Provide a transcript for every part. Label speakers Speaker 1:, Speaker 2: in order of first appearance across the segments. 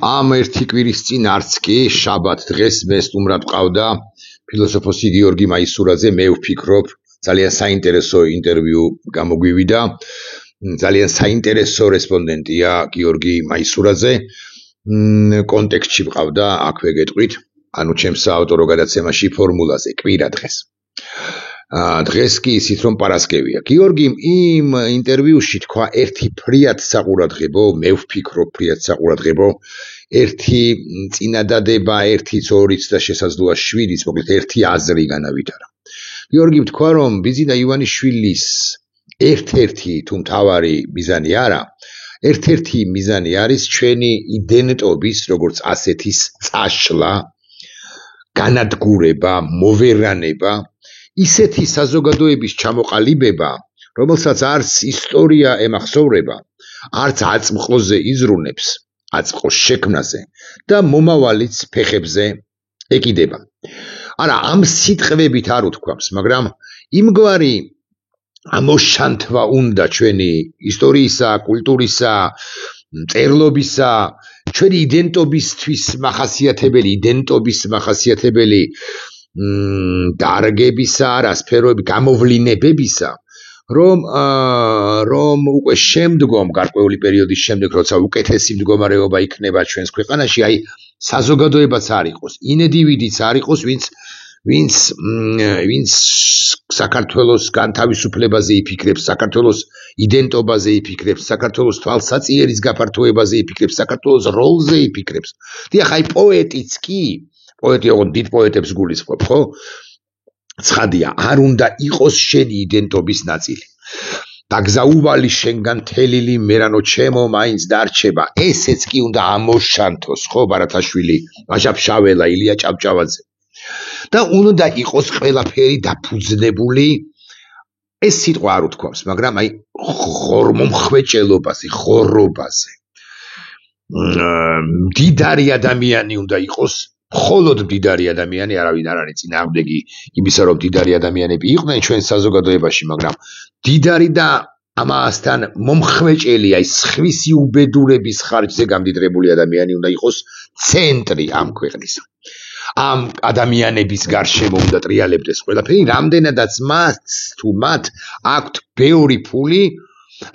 Speaker 1: ამ ერთი კვირის წინ არც კი შაბათ დღეს მე სტუმრად ვყავდა ფილოსოფოსი გიორგი მაისურაძე. მე ვფიქრობ ძალიან საინტერესო ინტერვიუ გამოგვივიდა. ძალიან საინტერესო რესპონდენტია გიორგი მაისურაძე. კონტექსტში ვყავდა, აქვე გეტყვით, ანუ ჩემს საავტორო გადაცემაში ფორმულაზე კვირა დღეს. დღეს კი ისიც რომ პარასკევია. გიორგიმ იმ ინტერვიუში თქვა ერთი ფრიად საყურადღებო, მე ვფიქრობ ფრიად საყურადღებო, ერთი წინადადება, ერთიც, ორიც და შესაძლოა 7-იც, მოკლედ ერთი აზრი განავითარა. გიორგიმ თქვა რომ ბიზინა ივანიშვილის ერთ-ერთი თუ მთავარი მიზანი არა, ერთ-ერთი მიზანი არის ჩვენი იდენტობის, როგორც ასეთის წაშლა, განადგურება, მოვერანება, ისეთი საზოგადოების ჩამოყალიბება, რომელსაც არც ისტორია ემახსოვრება, არც აწმყოზე იზრუნებს, აწმყოს შექმნაზე და მომავალიც ფეხებზე ეკიდება. არა, ამ სიტყვებით არ უთქვამს, მაგრამ იმგვარი ამოშანთვა უნდა ჩვენი ისტორიისა, კულტურისა, მწერლობისა, ჩვენი იდენტობისთვის მახასიათებელი, იდენტობის მახასიათებელი დარგებისა, რასფეროები, გამოვლინებებისა, რომ უკვე შემდგომ, გარკვეული პერიოდის შემდეგ, როცა უკეთესი მდგომარეობა იქნება ჩვენს ქვეყანაში, აი საზოგადოებაც არ იყოს, ინდივიდიც არ იყოს, ვინც საქართველოს განთავისუფლებაზე იფიქრებს, საქართველოს იდენტობაზე იფიქრებს, საქართველოს თვალსაწიერის გაფართოებაზე იფიქრებს, საქართველოს როლზე იფიქრებს. დიახ, აი პოეტიც კი, პოეტი ოღონდ დიდ პოეტებს გულისხმობ, ხო? ცხადია, არ უნდა იყოს შენი იდენტობის ნაწილი. დაგზაუვალი შენგან თელილი მერანო ჩემო მაინც დარჩება. ესეც კი უნდა ამოშანთოს, ხო, ბარათაშვილი, ვაჟა-ფშაველა, ილია ჭავჭავაძე. და უნდა იყოს ყველაფერი დაფუძნებული, ეს სიტყვა არ უთქვამს, მაგრამ აი მომხვეჭელობაზე, ხორობაზე. მდიდარი ადამიანი უნდა იყოს, მხოლოდ მდიდარი ადამიანი, არავინ არ არის წინააღმდეგი იმისა, რომ მდიდარი ადამიანები იყვნენ ჩვენ საზოგადოებაში, მაგრამ მდიდარი და ამასთან მომხვეჭელი, აი სხვისი უბედურების ხარჯზე გამდიდრებული ადამიანი უნდა იყოს ცენტრი ამ ქვეყნისა. ამ ადამიანების გარშემო უნდა ტრიალებდეს ყველაფერი, რამდენადაც მათ აქვთ ბევრი ფული,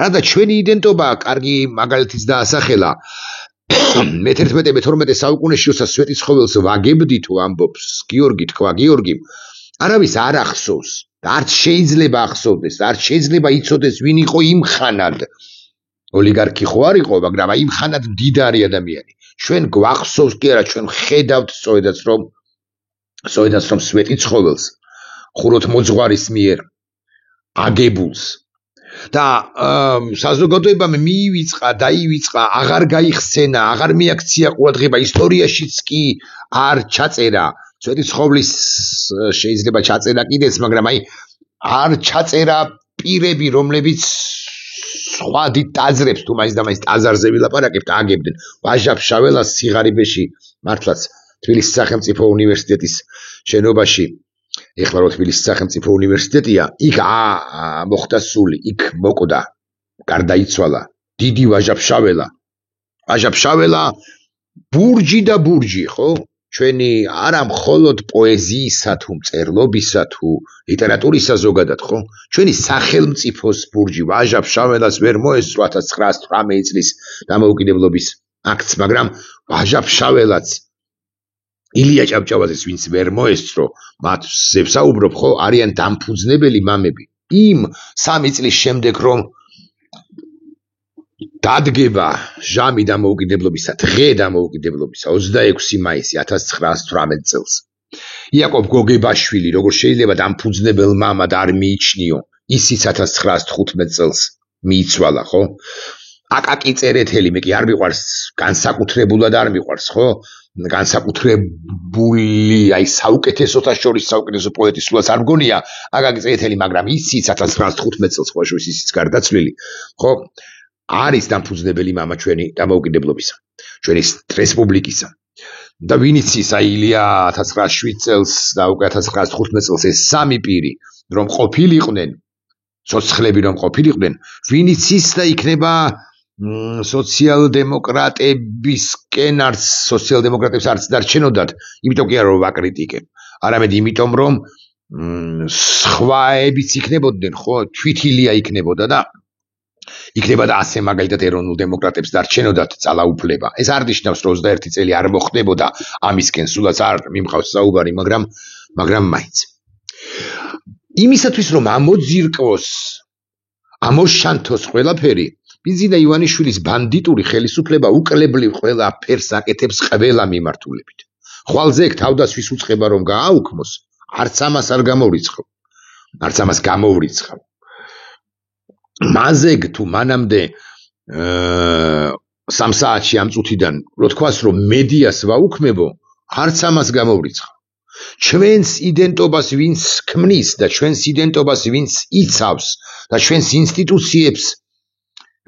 Speaker 1: რათა ჩვენი იდენტობა კარგი მაგალითიც დაასახელა. მე-11-12 საუკუნეში, როცა სვეტიცხოველს ვაგებდით, ამბობს გიორგი, თქვა გიორგიმ, არავის არ ახსოვს და არც შეიძლება ახსოვდეს, არც შეიძლება იცოდეს ვინ იყო იმ ხანად. ოლიგარქი ხო არ იყო, მაგრამ აი იმ ხანად მდიდარი ადამიანი. ჩვენ გვახსოვს კი არა, ჩვენ ხედავთ სწორედაც რომ სვეტიცხოველს ხუროთ მოძღვარის მიერ აგებულს. და საზოგადოებამ დაივიწყა, აღარ გაიხსენა, აღარ მიაქცია ყურადღება, ისტორიაშიც კი არ ჩაწერა. სვეტიცხოვლის შეიძლება ჩაწერა კიდეც, მაგრამ აი არ ჩაწერა პირები, რომლებიც სხვა დიდ ტაძრებს თუ მაინც და მაინც ტაძარზე ვილაპარაკებთ, აგებდნენ. ვაჟა-ფშაველას სიღარიბეში, მართლაც თბილისის სახელმწიფო უნივერსიტეტის შენობაში, ეხლა რო თბილისის სახელმწიფო უნივერსიტეტია, იქ მოხდა სული, იქ მოკვდა, გარდაიცვალა დიდი ვაჟა-ფშაველა. ვაჟა-ფშაველა ბურჯი და ბურჯი, ხო? ჩვენი არა მხოლოდ პოეზიისა თუ მწერლობისა თუ ლიტერატურისა ზოგადად, ხო? ჩვენი სახელმწიფოს ბურჯი. ვაჟა-ფშაველას ვერ მოესწრო 1918 წლის დამოუკიდებლობის აქტს, მაგრამ ვაჟა-ფშაველაც ილია ჭავჭავაძეს ვინც ვერ მოესწრო, მათზე ვსაუბრობ, ხო, არიან დამფუძნებელი მამები. იმ 3 წლის შემდეგ რომ დადგება ჟამი დამოუკიდებლობისა, დღე დამოუკიდებლობისა, 26 მაისი 1918 წელს. იაკობ გოგებაშვილი, როგორ შეიძლება დამფუძნებელ მამად არ მიიჩნიო, ისიც 1915 წელს მიიცვალა, ხო? აკაკი წერეთელი, მე კი არ მიყვარს, განსაკუთრებულად არ მიყვარს, ხო? განსაკუთრებული, აი საუკეთესოთა შორის საუკეთესო პოეტი სულაც არ მგონია აკაკი წერეთელი, მაგრამ ისიც 1915 წელს ხოშვის ისიც გარდაცვლილი, ხო? არის დამფუძნებელი მამა ჩვენი დამოუკიდებლობისა, ჩვენი რესპუბლიკისა. და ვინიც ის აი ილია 1907 წელს და უკვე 1915 წელს ეს სამი პირი რომ ყოფილიყვნენ, ცოცხლები რომ ყოფილიყვნენ, ვინიც ის და იქნება სოციალ-დემოკრატებისკენ არც სოციალ-დემოკრატებს არც დარჩენოდათ, იმიტომ კი არა რომ ვაკრიტიკებ, არამედ იმიტომ რომ სხვაებიც იქნებოდნენ, ხო, თვითილია იქნებოდა და იქნებოდა ასე მაგალითად ეროვნულ დემოკრატებს დარჩენოდათ ძალაუფლება. ეს არ ნიშნავს რომ 21 წელი არ მოხდებოდა ამისკენ, სულაც არ მიმყავს საუბარი, მაგრამ მაინც. იმისათვის რომ ამოძირკვოს, ამოშანთოს ყველაფერი, ბიზინა ივანიშვილის ბანდიტური ხელისუფლება უკლებლივ ყველა ფერს აკეთებს ყველა მიმართულებით. ხვალზე ეგ თავდასხმის უწყება რომ გააუქმოს, არც ამას არ გამოვრიცხავ. არც ამას გამოვრიცხავ. მაზეგ თუ მანამდე 3 საათში ამ წუთიდან რო თქვას რომ მედიას ვაუქმებო, არც ამას გამოვრიცხავ. ჩვენს იდენტობას ვინც ქმნის და ჩვენს იდენტობას ვინც იცავს და ჩვენს ინსტიტუციებს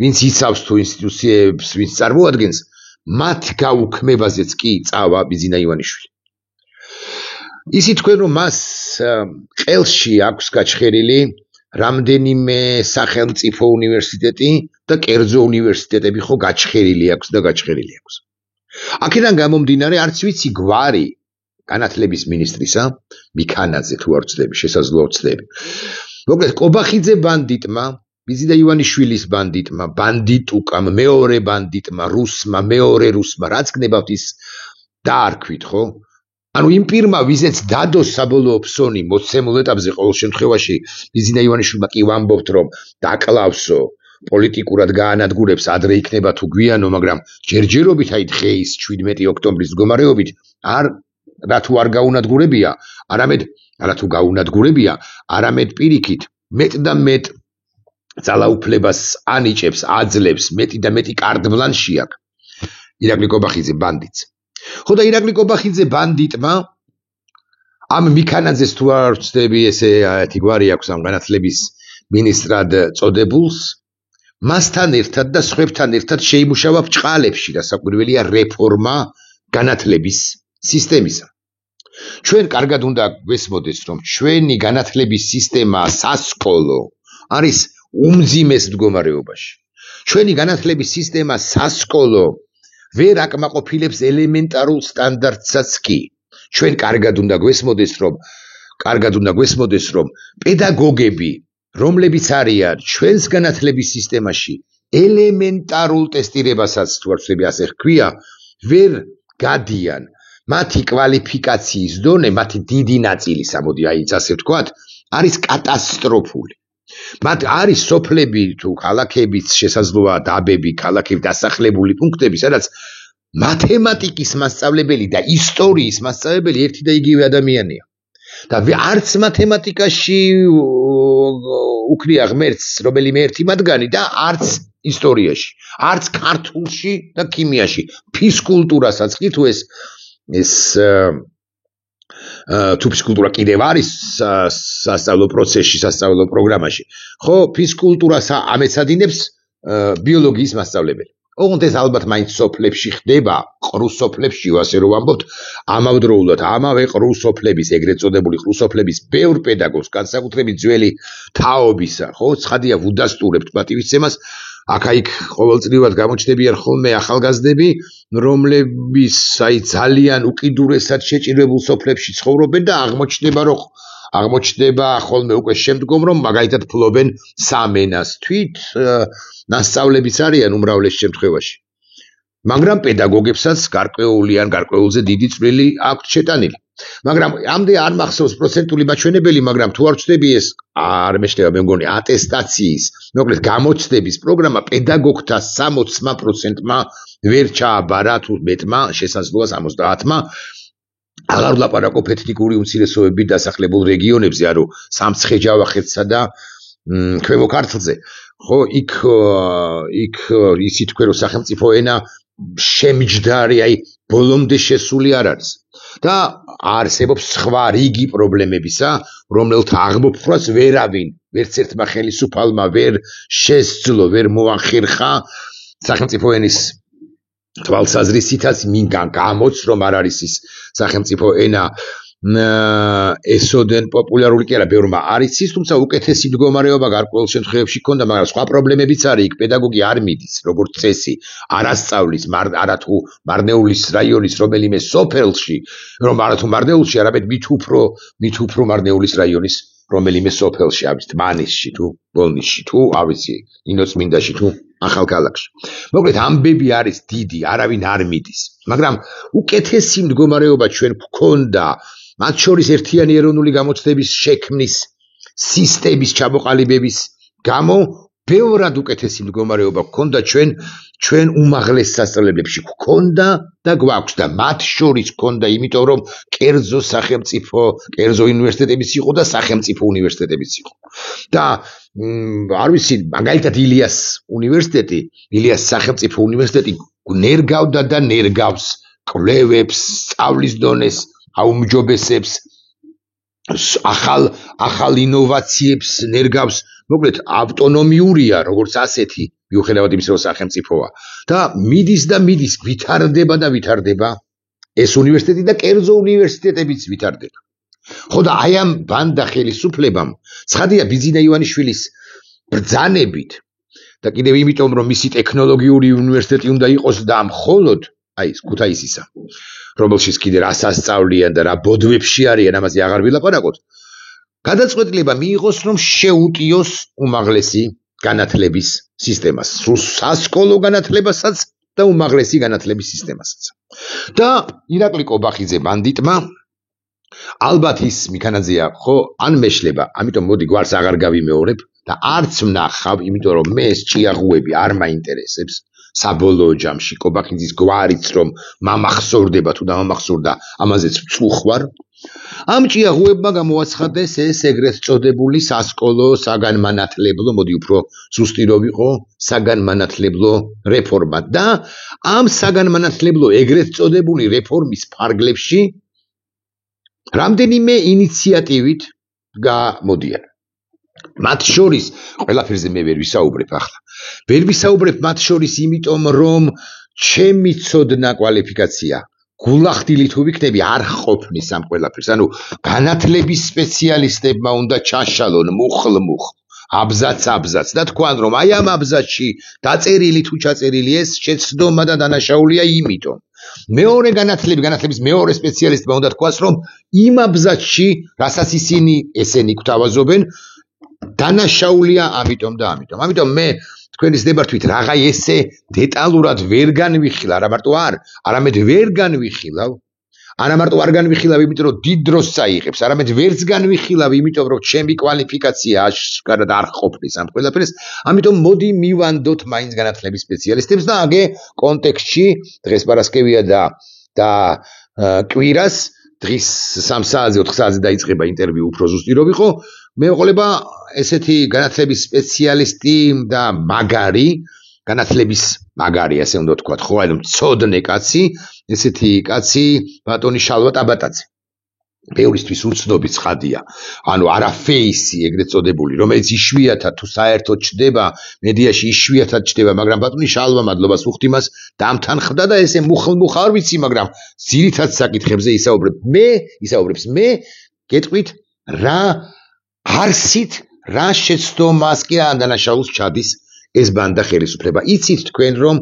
Speaker 1: ვინც იცავს თუ ინსტიტუციებს ვინც წარმოადგენს, მათ გაუქმებაზეც კი წავა ბიზინა ივანიშვილი. ისი თქვენ რომ მას ყელში აქვს გაჩხერილი რამდენიმე სახელმწიფო უნივერსიტეტი და კერძო უნივერსიტეტები ხო გაჩხერილი აქვს და გაჩხერილი აქვს. აქედან გამომდინარე არც ვიცი გვარი განათლების მინისტრისა, მიქანაძე თუ არ ვცდები, შესაძლოა ვცდები. მოკლედ კობახიძე ბანდიტმა, ბიზინა ივანიშვილის ბანდიტმა, ბანდიტუკამ, მეორე ბანდიტმა, რუსმა, მეორე რუსმა, რაც გნებავთ ის დაარქვით, ხო? ანუ იმ პირმა, ვიზეც დადო საბოლოო ფსონი მოცემულ ეტაპზე ყოველ შემთხვევაში ბიზინა ივანიშვილმა კი ვამბობთ, რომ დაკლავსო, პოლიტიკურად გაანადგურებს, ადრე იქნება თუ გვიანო, მაგრამ ჯერჯერობით აი დღეის 17 ოქტომბრის მდგომარეობით რა თუ არ გაუნადგურებია, არამედ პირიქით, მეტ და მეტ ძალაუფლებას ანიჭებს, აძლევს, მეტი და მეტი კარტ-ბლანში აქვს ირაკლი კობახიძე ბანდიტს. ხო და ირაკლი კობახიძე ბანდიტმა ამ მიქანაძეს თუ არ ვცდები, ესე აეთი გვარი აქვს ამ განათლების მინისტრად წოდებულს, მასთან ერთად და სხვებთან ერთად შეიმუშავა ბჭყალებში, გასაკვირველია რეფორმა განათლების სისტემისა. ჩვენ კარგად უნდა გვესმოდეს, რომ ჩვენი განათლების სისტემა სასკოლო არის უმძიმეს მდგომარეობაში. ჩვენი განათლების სისტემა სასკოლო ვერ აკმაყოფილებს ელემენტარულ სტანდარტსაც კი. ჩვენ კარგად უნდა გვესმოდეს, რომ პედაგოგები, რომლებიც არიან ჩვენს განათლების სისტემაში, ელემენტარულ ტესტირებასაც თუ არ ვცდები ასე ჰქვია, ვერ გადიან. მათი კვალიფიკაციის დონე, მათი დიდი ნაწილი, სამოდი აიც ასე ვთქვათ, არის კატასტროფული. მათ არის სოფლები თუ ქალაქებიც შესაძლოა დაბები, ქალაქები დასახლებული პუნქტები, სადაც მათემატიკის მასწავლებელი და ისტორიის მასწავლებელი ერთი და იგივე ადამიანია. და არც მათემატიკაში უკრია ღმერთს რომელიმე ერთი მათგანი და არც ისტორიაში, არც ქართულში და ქიმიაში. ფიზკულტურასაც კი თუ ეს თუ ფიზკულტურა კიდევ არის სასწავლო პროცესში, სასწავლო პროგრამაში, ხო, ფიზკულტურას ამეცადინებს ბიოლოგიის მასწავლებელი. ოღონდ ეს ალბათ მაინც სოფლებში ხდება, ყრუ სოფლებში, ასე რომ ვამბობთ, ამავდროულად ამავე ყრუ სოფლების, ეგრეთ წოდებული ყრუ სოფლების ბევრ პედაგოგს, განსაკუთრებით ძველი თაობისა, ხო, ცხადია ვუდასტურებთ პატივისცემას, აქა-იქ ყოველწლიურად გამოჩნდებიან ხოლმე ახალგაზრდები, რომლებიც აი ძალიან უკიდურესად შეჭირებულ სოფლებში ცხოვრობენ და აღმოჩნდება ხოლმე უკვე შემდგომ, რომ მაგალითად ფლობენ სამენას, თვით ნასწავლებიც არიან უმრავლეს შემთხვევაში. მაგრამ პედაგოგებსაც გარკვეულზე დიდი წვლილი აქვთ შეტანილი. მაგრამ ამდე არ მახსოვს პროცენტული მაჩვენებელი, მაგრამ თუ არ ვცდები ეს არ მეშლება, მე მგონი ატესტაციის, მოკლედ გამოცდების პროგრამა პედაგოგთა 60%-მა ვერ ჩააბარა, თუ მეტმა, შესაძლოა 70-მა. აღარ ვლაპარაკობ ეთნიკური უმცირესობებით დასახლებულ რეგიონებზე, ანუ სამცხე-ჯავახეთსა და ქვემო ქართლზე. ხო, იქ იცით თქვენ რომ სახელმწიფო ენა შემჯდარი, აი ბოლომდე შესული არ არის. და არსებობს სხვა რიგი პრობლემებისა, რომელთა აღმოფხვრას ვერავინ, ვერც ერთმა ხელისუფალმა ვერ შესძლო, ვერ მოახერხა სახელმწიფო ენის თვალსაზრისითაც, მინგან გამოც, რომ არ არის ის სახელმწიფო ენა ესოდენ პოპულარული კი არა, ბევრმა არ იცის, თუმცა უკეთესი მდგომარეობა გარკვეულ შემთხვევებში ქონდა, მაგრამ სხვა პრობლემებიც არის, იქ პედაგოგი არ მიდის, როგორც წესი, არასწავლის, არათუ მარნეულის რაიონის რომელიმე სოფელში, რომ არათუ მარნეულში, არამედ მით უფრო მარნეულის რაიონის რომელიმე სოფელში, არის თმანისში თუ ბოლნისში თუ, ავიცი, ინოცმინდაში თუ ახალქალაქში. მოკლედ ამბები არის დიდი, არავინ არ მიდის, მაგრამ უკეთესი მდგომარეობა ჩვენ გვქონდა მათ შორის ერთიანი ეროვნული გამოცდების შექმნის სისტემის ჩამოყალიბების გამო ბევრად უკეთესი მდგომარეობა გვქონდა ჩვენ უმაღლეს სასწავლებლებში გვქონდა და გვაქვს და მათ შორის გვქონდა, იმიტომ რომ კერძო უნივერსიტეტებიც იყო და სახელმწიფო უნივერსიტეტებიც იყო. და არ ვიცი, მაგალითად ილიას უნივერსიტეტი, ილიას სახელმწიფო უნივერსიტეტი ნერგავდა და ნერგავს კვლევებს, სწავლის დონეს აუმჯობესებს, ახალ ინოვაციებს ნერგავს, მოკლედ ავტონომიურია, როგორც ასეთი, მიუხედავად იმისა, რომ სახელმწიფოა. და მიდის, ვითარდება ეს უნივერსიტეტი და კერძო უნივერსიტეტებიც ვითარდება. ხო და აი ამ ბანდა ხელისუფლებამ, ცხადია ბიძინა ივანიშვილის ბრძანებით და კიდევ იმიტომ, რომ მისი ტექნოლოგიური უნივერსიტეტი უნდა იყოს და მხოლოდ აი ეს ქუთაისისა, რომელშიც კიდე რა სასწავლიან და რა ბოდვებში არიან, ამაზე აღარ ვილაპარაკოთ. გადაწყვეტილება მიიღოს, რომ შეუტიოს უმაღლესი განათლების სისტემას, სასკოლო განათლებასაც და უმაღლესი განათლების სისტემასაც. და ირაკლი კობახიძე ბანდიტმა ალბათ ის მიქანაძეა, ხო, ან მეშლება, ამიტომ მოდი გვარს აღარ გავიმეორებ და არც ვნახავ, იმიტომ რომ მე ეს ჭიაღუები არ მაინტერესებს. საბოლოო ჯამში კობახიძის გვარიც რომ მამახსოვრდება თუ დამამახსოვრდა, ამაზეც ვწუხვარ. ამ ჭიაღუებმა გამოაცხადეს ეს ეგრეთ წოდებული სასკოლო საგანმანათლებლო, მოდი უფრო ზუსტი რომ ვიყო, საგანმანათლებლო რეფორმა და ამ საგანმანათლებლო ეგრეთ წოდებული რეფორმის ფარგლებში რამდენიმე ინიციატივით გამოდიან. მათ შორის ყველაფერზე მე ვერ ვისაუბრებ ახლა. ვერ ვისაუბრებ მათ შორის, იმიტომ რომ ჩემი ცოდნა კვალიფიკაცია გულახდილი თუ ვიქნები არ ყოფნის ამ ყველაფერს. ანუ განათლების სპეციალისტებმა უნდა ჩაშალონ მუხლ-მუხლ, აბზაც და თქვან რომ აი ამ აბზაცში დაწერილი თუ ჩაწერილი ეს შეცდომა და დანაშაულია იმიტომ. მეორე განათლების მეორე სპეციალისტმა უნდა თქვას, რომ იმ აბზაცში, რასაც ესენი გვთავაზობენ, დანაშაულია ამიტომ და ამიტომ. ამიტომ მე თქვენის დებართვით რაღა ესე დეტალურად ვერ განვიხილავ, არა მარტო არამედ ვერ განვიხილავ. არა მარტო არ განვიხილავ, იმიტომ რომ დიდ დროს წაიღებს, არამედ ვერც განვიხილავ, იმიტომ რომ ჩემი კვალიფიკაცია აშკარად არ ყოფნის ამ ყველაფერს. ამიტომ მოდი მივანდოთ მაინც განათლების სპეციალისტებს და აგე კონტექსტში დღეს პარასკევია და კვირას დღის 3 საათზე 4 საათზე დაიწყება ინტერვიუ, უფრო ზუსტი რომ ვიყო, მეუღლება ესეთი განათლების სპეციალისტი და განათლების მაგარი, ასე უნდა ვთქვათ, ხო, აი მცოდნე კაცი, ესეთი კაცი ბატონი შალვა ტაბატაძე. ბევრისთვის უცნობი ცხადია, ანუ არაფეისი ეგრეთ წოდებული, რომელიც იშვიათად თუ საერთოდ ჩდება, მედიაში იშვიათად ჩდება, მაგრამ ბატონი შალვა, მადლობას ვუხდით, დამთანხმდა და ესე მუხლ-მუხ არ ვიცი, მაგრამ ძირითად საკითხებზე ისაუბრებს მე, გეტყვით რა არსით, რა შეცდომას კი ანდანაშაულს ჩადის ეს ბანდა ხელისუფლება. იცით თქვენ, რომ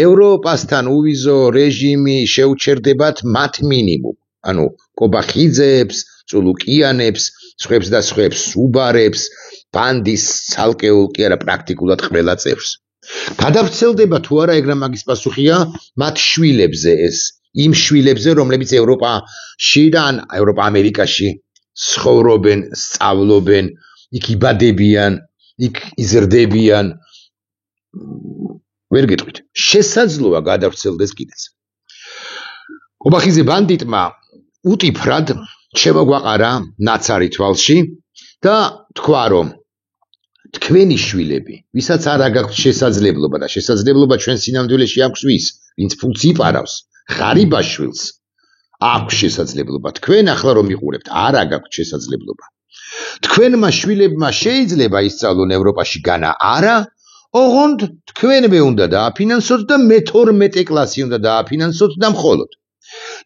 Speaker 1: ევროპასთან უვიზო რეჟიმი შეუჩერდებათ მათ მინიმუმ. ანუ კობახიძეებს, წულუკიანებს, სხვებს უბარებს, ბანდის ცალკეულ კი არა პრაქტიკულად ყველა წევრს. გადავრცელდება თუ არა, ეგრა მაგის პასუხია მათ შვილებზე ეს, იმ შვილებზე, რომლებიც ევროპაში და ან ევროპა-ამერიკაში ცხოვრობენ, სწავლობენ, იქ იბადებიან, იქ იზრდებიან. ვერ გეტყვით, შესაძლოა გადავრცელდეს კიდეც. კობახიძე ბანდიტმა უტიფრად შემოგვაყარა ნაცარი თვალში და თქვა, რომ თქვენი შვილები, ვისაც არ აქვს შესაძლებლობა და შესაძლებლობა ჩვენ სინამდვილეში აქვს ვინც ფულს იპარავს, ღარიბაშვილს აქვს შესაძლებლობა. თქვენ ახლა რომ მიყურებთ, არ აქვს შესაძლებლობა. თქვენმა შვილებმა შეიძლება ისწავლონ ევროპაში განა არა, ოღონდ თქვენვე უნდა დააფინანსოთ და მე-12 კლასი უნდა დააფინანსოთ და მხოლოდ.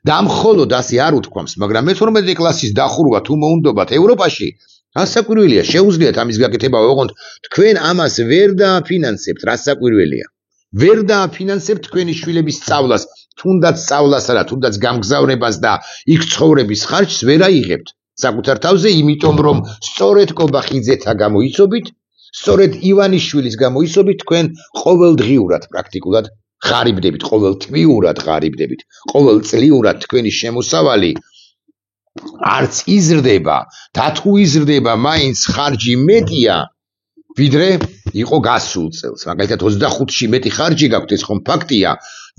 Speaker 1: და მხოლოდ ასე არ უთქვამს, მაგრამ მე-12 კლასის დახურვა თუ მოუნდობათ ევროპაში, რასაკვირველია, შეუძლიათ ამის გაკეთება, ოღონდ თქვენ ამას ვერ დააფინანსებთ, რასაკვირველია. ვერ დააფინანსებთ თქვენი შვილების სწავლას, თუნდაც სწავლასა და თუნდაც გამგზავრებას და იქ ცხოვრების ხარჯს ვერ აიღებთ. საკუთარ თავზე, იმიტომ რომ სწორედ კობახიძეთა გამოიცობით, სწორედ ივანიშვილის გამოიცობით თქვენ ყოველდღიურად პრაქტიკულად ღარიბდებით, ყოველთვიურად ღარიბდებით, ყოველწლიურად თქვენი შემოსავალი არც იზრდება და თუ იზრდება, მაინც ხარჯი მეტია, ვიდრე იყო გასულ წელს. მაგალითად 25-ში მეტი ხარჯი გაქვთ, ეს ხომ ფაქტია,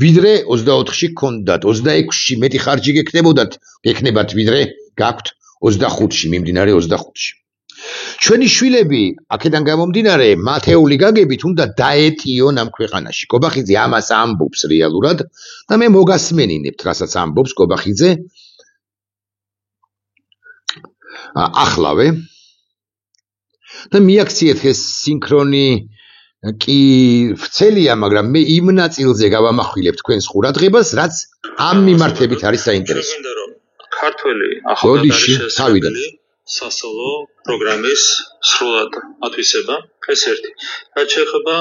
Speaker 1: ვიდრე 24-ში გქონდათ, 26-ში მეტი ხარჯი გექნებათ, ვიდრე გაქვთ 25-ში, მიმდინარე 25-ში. ჩვენი შვილები, აქედან გამომდინარე, მათეული გაგებით უნდა დაეტიონ ამ ქვეყანაში. კობახიძე ამას ამბობს რეალურად და მე მოგასმენინებთ, რასაც ამბობს კობახიძე. ახლავე და მიაქციეთ ეს სინქრონი კი ვრცელია, მაგრამ მე იმ ნაწილზე გავამახვილებ თქვენს ყურადღებას, რაც ამ მიმართებით არის საინტერესო.
Speaker 2: ქართველი ახალგაზრდული სასწავლო პროგრამის სრულად ათვისება, ეს ერთი. რაც შეეხება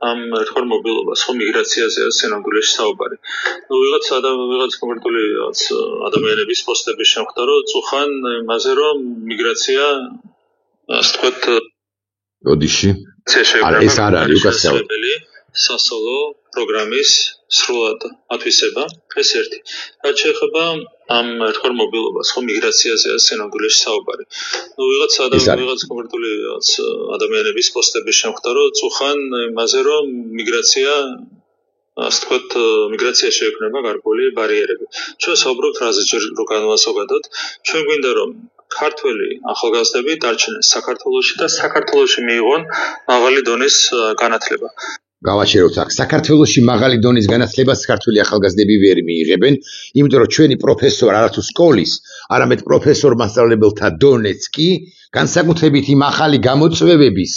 Speaker 2: ამ ერთხელ მობილობას, ხო მიგრაციაზე სინამდვილეში საუბარი. ვიღაც კონკრეტული ადამიანების პოსტების შემხვდა, რომ წუხან იმაზე, რომ მიგრაცია ასე ვთქვათ,
Speaker 1: ოდიში. ეს არ არის უკაცრავად.
Speaker 2: სასწავლო პროგრამის სრულად ათვისება, ეს ერთი. რაც შეეხება ამ ერთხელ მობილობას, ხო მიგრაციაზე სინამდვილეში საუბარი. ვიღაც კონკრეტული ადამიანების პოსტების შემხვდა, რომ წუხან იმაზე, რომ მიგრაცია ასე ვთქვათ, მიგრაცია შეექმნება გარკვეული ბარიერები. ჩვენ საუბრობთ რაზე ჯერ რო განვასაუბროთ, ჩვენ გვინდა რომ ქართველი ახალგაზრდები დარჩნენ საქართველოში და საქართველოში მიიღონ მაღალი დონის განათლება.
Speaker 1: გავაჩეროთ აქ. საქართველოში მაღალი დონის განათლებას ქართველი ახალგაზრდები ვერ მიიღებენ, იმიტომ რომ ჩვენი პროფესორ არათუ სკოლის, არამედ პროფესორ მასწავლებელთა დონეც კი განსაკუთრებით იმ ახალი გამოწვევების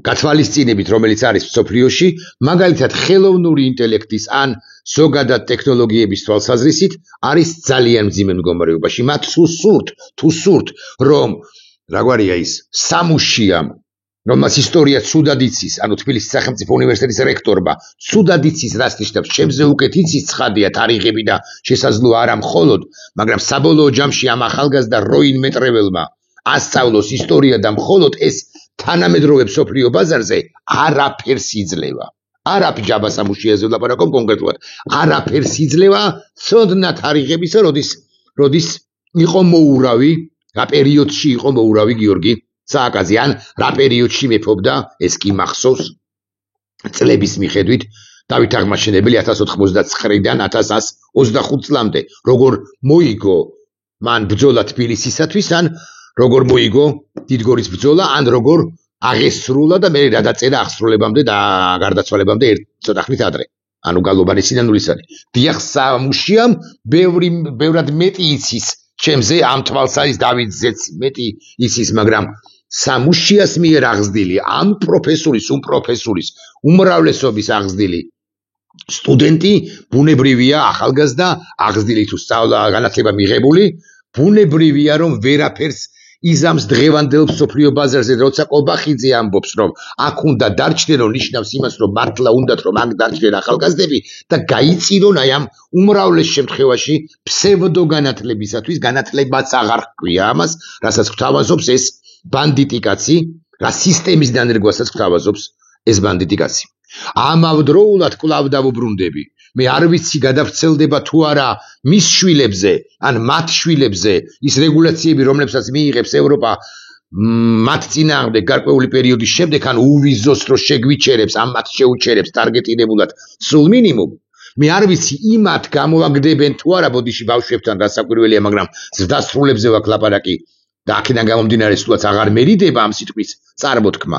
Speaker 1: გათვალისწინებით, რომელიც არის მსოფლიოში, მაგალითად ხელოვნური ინტელექტის ან ზოგადად ტექნოლოგიების თვალსაზრისით, არის ძალიან მძიმე მდგომარეობაში. მათ თუ სურთ, რომ რაგვარია ის სამუშიამ, რომელსაც ისტორია ცუდად იცის, ანუ თბილისის სახელმწიფო უნივერსიტეტის რექტორმა ცუდად იცის, რას ნიშნავს, ჩემზე უკეთ იცის ცხადია თარიღები და შესაძლოა არა მხოლოდ, მაგრამ საბოლოო ჯამში ამ ახალგაზრდა როინ მეტრეველმა ასწავლოს ისტორია და მხოლოდ ეს თანამედროვე მსოფლიო ბაზარზე არაფერს იძლევა. არაფერ ჯაბა სამუშიაზე ვლაპარაკობ კონკრეტულად. არაფერს იძლევა ცოდნა თარიღებისა, როდის იყო მოურავი, რა პერიოდში იყო მოურავი გიორგი სააკაძე, ან რა პერიოდში მეფობდა, ეს კი მახსოვს წლების მიხედვით დავით აღმაშენებელი 1099-დან 1125 წლამდე, როგორ მოიგო მან ბრძოლა თბილისისათვის, ან როგორ მოიგო დიდგორის ბრძოლა, ან როგორ აღესრულა და მე რა დაწერა აღსრულებამდე და გარდაცვალებამდე ცოტა ხნით ადრე. ანუ გალობანი სინანულის არის. დიახ, სამუშიამ ბევრად მეტი იცის ჩემზე, ამ თვალსაჩინო დავითზეც მეტი იცის, მაგრამ სამუშიას მიერ აღზრდილი, ამ პროფესორის უმრავლესობის აღზრდილი სტუდენტი ბუნებრივია, ახალგაზრდა, აღზრდილი თუ სწავლა განათლება მიღებული, ბუნებრივია, რომ ვერაფერს იზამს დღევანდელ მსოფლიო ბაზარზე, როცა კობახიძე ამბობს, რომ აქ უნდა დარჩნენ, ნიშნავს იმას, რომ მართლა უნდათ, რომ აქ დარჩნენ ახალგაზრდები და გაიწირონ აი ამ უმრავლეს შემთხვევაში ფსევდო განათლებისათვის, განათლებაც აღარ ჰქვია ამას, რასაც გვთავაზობს ეს ბანდიტი კაცი, რა სისტემის დანერგვასაც გვთავაზობს ეს ბანდიტი კაცი. ამავდროულად კვლავ დავუბრუნდები. მე არ ვიცი გადავრცელდება თუ არა მის შვილებზე, ან მათ შვილებზე ის რეგულაციები, რომლებსაც მიიღებს ევროპა მათ წინააღმდეგ გარკვეული პერიოდის შემდეგ, ან უვიზოს რო შეგვიჩერებს, ან მათ შეუჩერებს ტარგეტირებულად სულ მინიმუმ. მე არ ვიცი იმათ გამოვაგდებენ თუ არა ბოდიში ბავშვებთან, რასაკვირველია, მაგრამ ზრდასრულებზე ვაქვს ლაპარაკი. და აქედან გამომდინარე სულაც აღარ მერიდება ამ სიტყვის წარმოთქმა,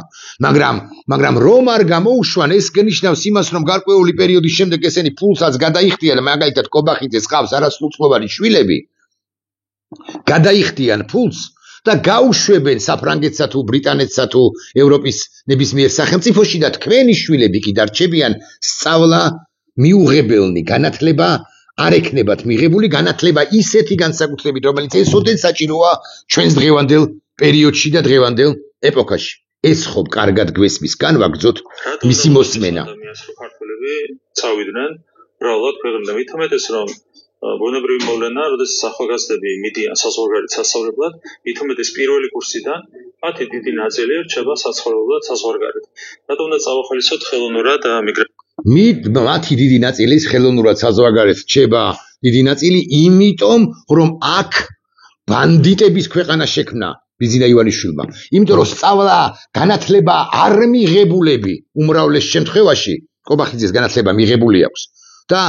Speaker 1: მაგრამ რომ არ გამოუშვან, ეს გენიშნავს იმას, რომ გარკვეული პერიოდის შემდეგ ესენი ფულსაც გადაიხდიან, მაგალითად კობახიძეს ყავს არასრულწლოვანი შვილები, გადაიხდიან ფულს და გაუშვებენ საფრანგეთსა თუ ბრიტანეთსა თუ ევროპის ნებისმიერ სახელმწიფოში და თქვენი შვილები კი დარჩებიან სწავლა მიუღებელნი, განათლება არ ექნებათ მიღებული განათლება ისეთი განსაკუთრებით, რომელიც ესოდენ საჭიროა ჩვენს დღევანდელ პერიოდში და დღევანდელ ეპოქაში. ეს ხო კარგად გვესმის, განვაგრძოთ მისი მოსმენა.
Speaker 2: ადამიანს რო ქართველები წავიდნენ, ბრალად ქვეყნიდან მithumetes რომ ბუნებრივი მოვლენა, როდესაც ახალგაზრდები მიდიან საზღვარგარეთ სასწავლებლად, მithumetes პირველი კურსიდან მათი დიდი ნაწილი რჩება საცხოვრებლად საზღვარგარეთ. რატომ უნდა წავახალისოთ ხელოვნურად მიგრაცია?
Speaker 1: მათი დიდი ნაწილი ხელოვნურად საზღვარგარეთ რჩება დიდი ნაწილი, იმიტომ რომ აქ ბანდიტების ქვეყანა შექმნა ბიზინა ივანიშვილმა. იმიტომ რომ სწავლა, განათლება არ მიღებულები უმრავლეს შემთხვევაში კობახიძეს განათლება მიღებული აქვს და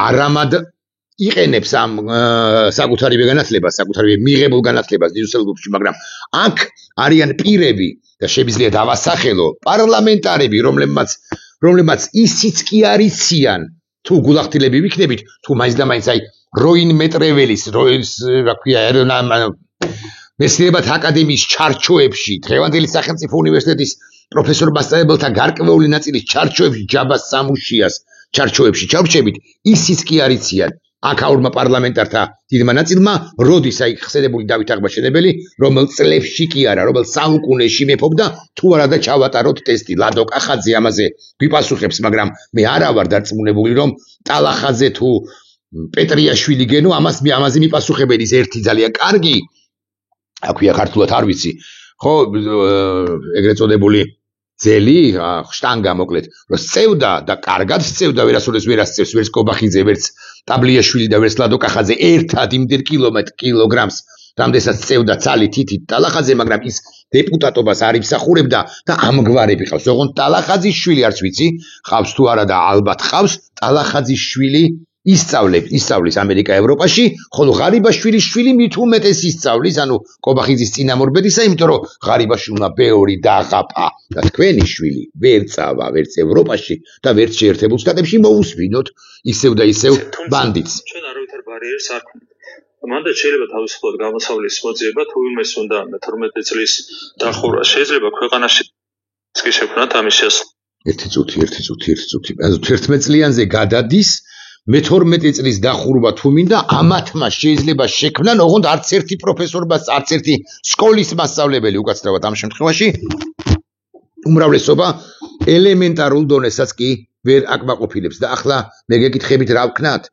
Speaker 1: არამად იყენებს ამ საკუთარივე განათლებას, საკუთარივე მიღებულ განათლებას დიუსელდორფში, მაგრამ აქ არიან პირები და შეგვიძლია დავასახელო პარლამენტარები, რომლებმაც ისიც კი არ იციან, თუ გულახდილები ვიქნებით, თუ მაინც და მაინც აი როინ მეტრეველის, რა ქვია, მეცნიერებათა აკადემიის ჩარჩოებში, დღევანდელი სახელმწიფო უნივერსიტეტის პროფესორ-მასწავლებელთა გარკვეული ნაწილის ჩარჩოებში, ჯაბას სამუშიას ჩარჩოებში ჩარჩებით, ისიც კი არ იციან. აქაურმა პარლამენტართა დიდმა ნაწილმა როდის აი ხსენებული დავით აღმაშენებელი, რომელ წლებში კი არა, რომელ საუკუნეში მეფობდა, თუ არა და ჩავატაროთ ტესტი. ლადო კახაძე ამაზე გვიპასუხებს, მაგრამ მე არა ვარ დარწმუნებული, რომ ტალახაძე თუ პეტრიაშვილი გენო ამაზე მიპასუხებელი. ის ერთი ძალიან კარგი, აქვია ქართულად არ ვიცი, ხო, ეგრეთ წოდებული ძელი, შტანგა მოკლედ, რომ სწევდა და კარგად სწევდა, ვერასოდეს ვერ ასწევს, ვერც კობახიძე, ვერც ტაბლიაშვილი და ვერც ლადო კახაძე ერთად იმდენ კილოგრამს, რამდენსაც სწევდა ცალი თითით ტალახაძე, მაგრამ ის დეპუტატობას არ იმსახურებდა და ამგვარები ყავს. ოღონდ ტალახაძის შვილი არც ვიცი, ყავს თუ არა და ალბათ ყავს, ტალახაძის შვილი ისწავლის ამერიკა ევროპაში, ხოლო ღარიბაშვილის შვილი მით უმეტეს ისწავლის, ანუ კობახიძის წინამორბედისა, იმიტომ რომ ღარიბაშვილმა ბევრი დაღაპა და თქვენი შვილი ვერ წავა ვერც ევროპაში და ვერც შეერთებულ შტატებში მოусვინოთ ისევ და ისევ ბანდიტს.
Speaker 2: ჩვენ არავითარ ბარიერს არ გვქონდა. მანდ შეიძლება თავისუფლად გამოსავლის მოძიება, თუ ვინმეს უნდა 12 წლის დახურვა შეიძლება ქვეყანაში კი შექმნათ ამის შესახებ.
Speaker 1: ერთი წუთი. 11 წლიანზე გადადის 12 წლის დახურვა თუ მინდა, ამათმა შეიძლება შექმნან, ოღონდ არც ერთი პროფესორბას, არც ერთი სკოლის მასწავლებელი უკაცრავად ამ შემთხვევაში უმრავლესობა ელემენტარულ დონესაც კი ვერ აკმაყოფილებს და ახლა მე გეკითხებით რა ვქნათ?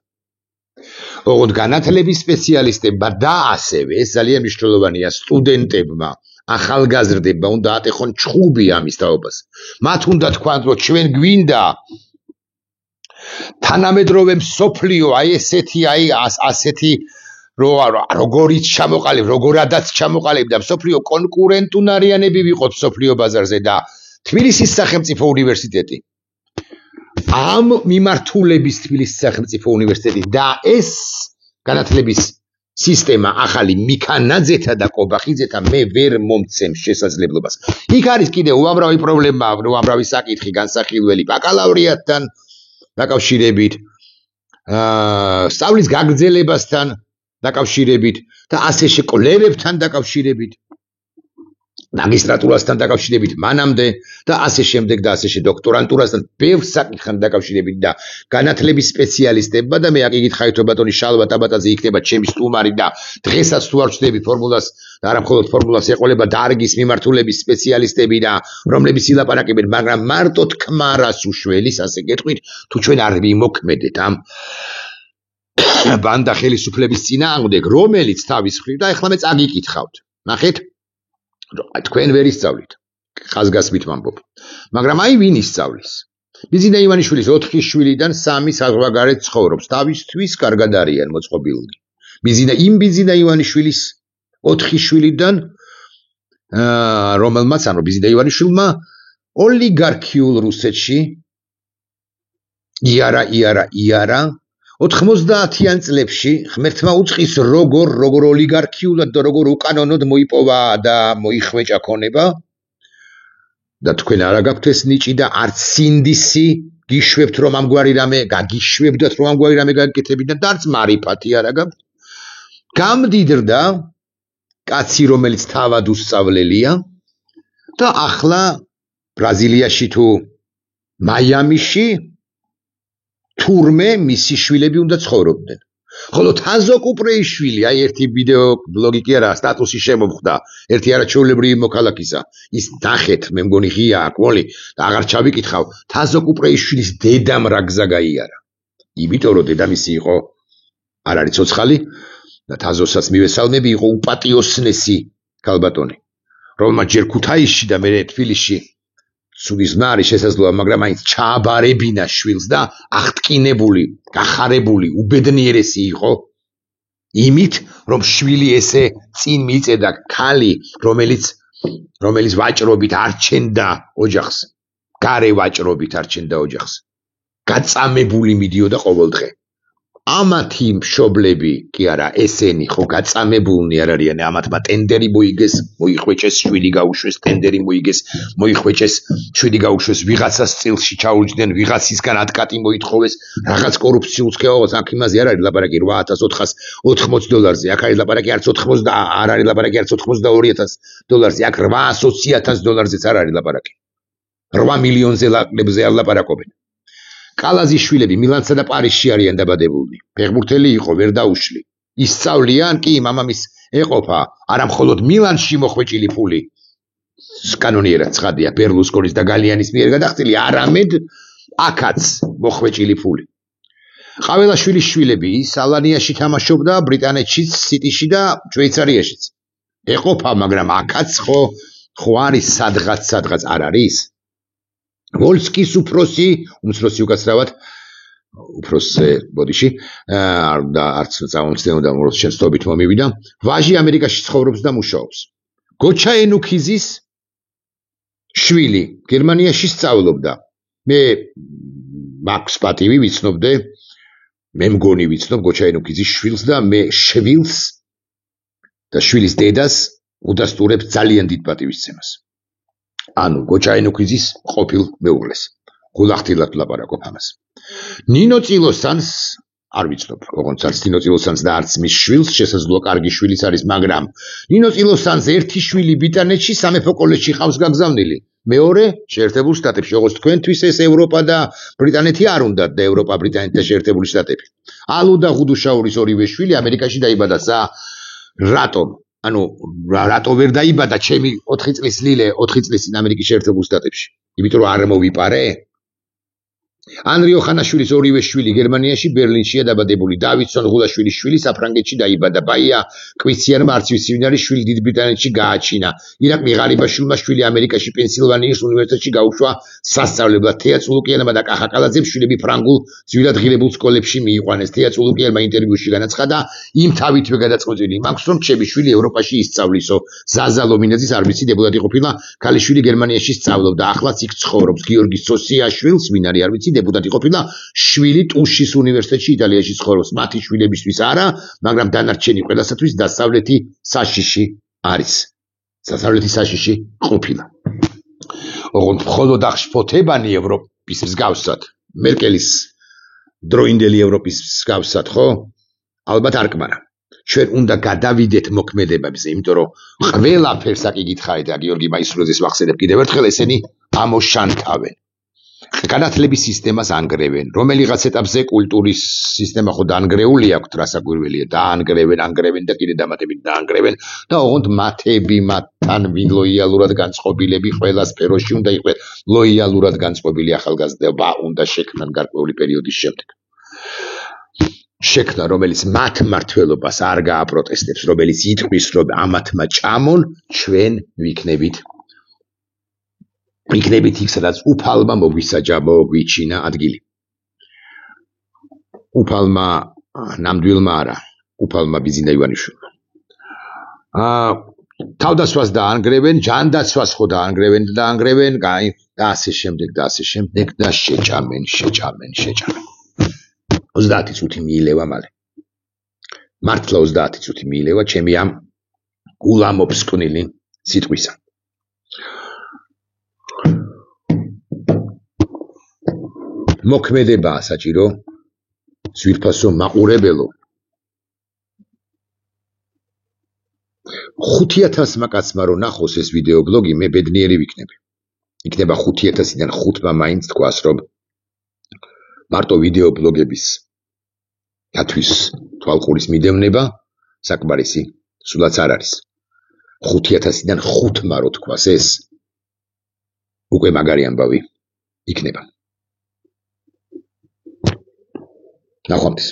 Speaker 1: ოღონდ განათლების სპეციალისტებმა და ასევე ეს ძალიან მნიშვნელოვანია სტუდენტებმა, ახალგაზრდებმა უნდა ატეხონ ჩხუბი ამის თაობას. მათ უნდა თქვან, რომ ჩვენ გვინდა თანამედროვე მსოფლიო, აი ესეთი, აი ასეთი როგორიც ჩამოყალიბ, როგორადაც ჩამოყალიბდა მსოფლიო კონკურენტუნარიანები ვიყოთ მსოფლიო ბაზარზე და თბილისის სახელმწიფო უნივერსიტეტი. ამ მიმართულების თბილისის სახელმწიფო უნივერსიტეტი და ეს განათლების სისტემა ახალი მიქანაძეთა და კობახიძეთა მე ვერ მომცემ შესაძლებლობას. იქ არის კიდე უამრავი პრობლემა, უამრავი საკითხი განსახილველი ბაკალავრიატთან დაკავშირებით, სწავლის გაგრძელებასთან დაკავშირებით და ასე კვლევებთან დაკავშირებით, მაგისტრატურასთან დაკავშირებით მანამდე და ასე შემდეგ და ასე დოქტორანტურასთან ბევრ საკითხთან დაკავშირებით და განათლების სპეციალისტებმა და მე აკითხავთ რომ ბატონი შალვა ტაბატაძე იქნება ჩემი სტუმარი და დღესაც თუ არ ვჩნდები ფორმულას და არა მხოლოდ ფორმულას ეყოლება დარგის მიმართულების სპეციალისტები და რომლებიც ილაპარაკებენ, მაგრამ მარტო თქმა რას უშველის, ასე გეტყვით, თუ ჩვენ არ ვიმოქმედეთ ამ ბანდა ხელისუფლების წინააღმდეგ, რომელიც თავის მხრივ და ეხლა მე წაგიკითხავთ. ნახეთ, თქვენ ვერ ისწავლით, ხაზგასმით ვამბობ. მაგრამ აი ვინ ისწავლის? ბიზინა ივანიშვილის 4 შვილიდან 3 საზღვარგარეთ ცხოვრობს, თავისთვის კარგად არიან მოწყობილნი. ბიზინა ივანიშვილის 4 შვილიდან რომელმაც, ანუ ბიზინა ივანიშვილმა ოლიგარქიულ რუსეთში იარა 90-იან წლებში ღმერთმა უწყის როგორ ოლიგარქიულად და როგორ უკანონოდ მოიპოვა და მოიხვეჭა ქონება და თქვენ არა გაქვთ ეს ნიჭი და არც სინდისი გიშვებთ რომ ამგვარი რამე გაგიშვებდათ რომ ამგვარი რამე გაგიკეთებინათ და არც მარიფათი არა გაქვთ. გამდიდრდა კაცი რომელიც თავად უსწავლელია და ახლა ბრაზილიაში თუ მაიამიში თურმე მისი შვილები უნდა ცხოვრობდნენ. ხოლო თაზო კუპრეიშვილი, აი ერთი ვიდეო ბლოგი კი არა, სტატუსი შემომხვდა, ერთი არაჩვეულებრივი მოქალაქისა. ის ნახეთ, მე მგონი ღია აქ, მოლი და აღარ ჩავიკითხავ, თაზო კუპრეიშვილის დედამ რა გზა გაიარა. იმიტომ რომ დედამისი იყო არ არის ცოცხალი და თაზოსაც მივესალმები, იყო უპატიოსნესი ქალბატონი, რომელმაც ჯერ ქუთაისში და მერე თბილისში სუდის ზმნა არის შესაძლოა, მაგრამ მაინც ჩააბარებინა შვილს და აღტკინებული, გახარებული, უბედნიერესი იყო იმით, რომ შვილი ესე წინ მიწედა ქალი, რომელიც ვაჭრობით არჩენდა ოჯახს, გარე ვაჭრობით არჩენდა ოჯახს. გაწამებული მიდიოდა ყოველდღე. ამათი მშობლები კი არა, ესენი ხო გაწამებულნი არ არიან, ამათმა ტენდერი მოიგეს, მოიხვეჭეს, შვილი გაუშვეს, ტენდერი მოიგეს, მოიხვეჭეს, შვილი გაუშვეს, ვიღაცას წილში ჩაუჯდნენ, ვიღაცისგან ატკატი მოითხოვეს, რაღაც კორუფციულ სქემას, აქ იმაზე არ არის ლაპარაკი 8480 დოლარზე, აქ არის ლაპარაკი არც 80 არ არის ლაპარაკი არც 82000 დოლარზე, აქ 820,000 დოლარზეც არ არის ლაპარაკი. 8 მილიონზე ლაპარაკებზე არ ლაპარაკობენ. კალაზის შვილები მილანსა და პარიზში არიან დაბადებულნი. ფეხბურთელი იყო, ვერ დაუშლი. ისწავლიან კი მამამის ეყოფა, არა მხოლოდ მილანში მოხვეჭილი ფული. კანონიერად ცხადია, ბერლუსკონის და გალიანის მიერ გადახდილი, არამედ აქაც მოხვეჭილი ფული. ყაველაშვილის შვილები სალანიაში თამაშობდა, ბრიტანეთშიც, სიტიში და შვეიცარიაშიც. ეყოფა, მაგრამ აქაც ხო არის სადღაც არ არის. ვოლსკის უმცროსი უკაცრავად უფროსზე ბოდიში და არც წამომცდენოდა რომ შენ სტობით მომივიდა. ვაჟი ამერიკაში ცხოვრობს და მუშაობს. გოჩა ენუქიზის შვილი გერმანიაში სწავლობდა. მე მაქვს პატივი ვიცნობდე, მე მგონი ვიცნობ გოჩა ენუქიზის შვილს და მე შვილს და შვილის დედას უდასტურებ ძალიან დიდ პატივისცემას. ანუ გოჩა ენუქიზის ყოფილ მეუღლეს. გულახდილად ლაპარაკობ ამას. ნინო წილოსანს არ ვიცნობ, ოღონდ არც ნინო წილოსანს და არც მის შვილს, შესაძლოა კარგი შვილიც არის, მაგრამ ნინო წილოსანს ერთი შვილი ბრიტანეთში სამეფო კოლეჯში ხავს გაგზავნილი. მეორე შეერთებულ შტატებში, როგორც თქვენთვის ეს ევროპა და ბრიტანეთი არ უნდათ და ევროპა, ბრიტანეთი და შეერთებული შტატები. ალუ და ღუდუშაურის ორივე შვილი ამერიკაში დაიბადა. რატომ? ანუ რატო ვერ დაიბადა ჩემი 4 წლის ლილე 4 წლის წინ ამერიკის შეერთებულ შტატებში? იმიტომ რომ არ მოვიპარე? ანრიო ხანაშვილის ორივე შვილი გერმანიაში, ბერლინშია დაბადებული. დავითსონ ღულაშვილის შვილი საფრანგეთში დაიბადა. ბაია კვიციანმა არც ვიცი ვინ არის შვილი დიდ ბრიტანეთში გააჩინა. ირაკლი ღარიბაშვილმა შვილი ამერიკაში პენსილვანიის უნივერსიტეტში გაუშვა სასწავლებლად. თეა წულუკიანმა და კახა კალაძემ შვილები ფრანგულ ძვილადღირებულ სკოლებში მიიყვანეს. თეა წულუკიანმა ინტერვიუში განაცხადა, იმ თავითვე გადაწყვეტილი მაქვს, რომ ჩემი შვილი ევროპაში ისწავლისო. ზაზა ლომინაძის არ ვიცი დეპუტატი ყოფილა, ქალიშვილი გერმანიაში სწავლობდა, ახლაც იქ ცხოვრობს. გიორგი სოსიაშვილს, ვინ არის არ ვიცი, დეპუტატი ყოფილა, შვილი ტუშის უნივერსიტეტში იტალიაში ცხოვრობს. მათი შვილებისთვის არა, მაგრამ დანარჩენი ყველასათვის დასავლეთი საშიში არის. დასავლეთი საშიში ყოფილა. ოღონდ მხოლოდ აღშფოთებანი ევროპის მსგავსად, მერკელის დროინდელი ევროპის მსგავსად, ხო? ალბათ არ კმარა. ჩვენ უნდა გადავიდეთ მოქმედებებზე, იმიტომ რომ ყველაფერს აკითხავთ და გიორგი მაისურაძეს ვახსენებ კიდევ ერთხელ, ესენი ამოშანთავენ. განათლების სისტემას ანგრევენ, რომელიღაც ეტაპზე კულტურის სისტემა ხო დაანგრეული აქვს, რასაკვირველია, დაანგრევენ და კიდე დამატებით დაანგრევენ და ოღონდ მათები მათთან ვინ ლოიალურად განწყობილები ყველა სფეროში უნდა იყვნენ ლოიალურად განწყობილი ახალგაზრდობა უნდა შექმნან გარკვეული პერიოდის შემდეგ. შექმნა, რომელიც მათ მართლობას არ გააპროტესტებს, რომელიც იტყვის, რომ ამათმა čamon, ჩვენ ვიქნებით იქ, სადაც უფალმა მოგვიჩინა ადგილი. უფალმა ნამდვილმა არა, უფალმა ბიზინა ივანიშვილმა. თავდასვას დაანგრევენ, ჯანდაცვას ხო დაანგრევენ, და ასე შემდეგ და შეჭამენ. 30 წუთი მიილევა მალე. მართლა 30 წუთი მიილევა ჩემი ამ გულამოფსკვნილი სიტყვისა. მოქმედებაა საჭირო, ძვირფასო, მაყურებელო. 5000 მაკაცმა რო ნახოს ეს ვიდეო ბლოგი, მე ბედნიერი ვიქნები. იქნება 5000-დან 5-მა მაინც თქვას, რომ მარტო ვიდეო ბლოგების დათვის თვალყურის მიდევნება საკმარისი სულაც არ არის 5000-დან 5-მა რო თქვას ეს უკვე მაგარი ამბავი იქნება ნახვამდის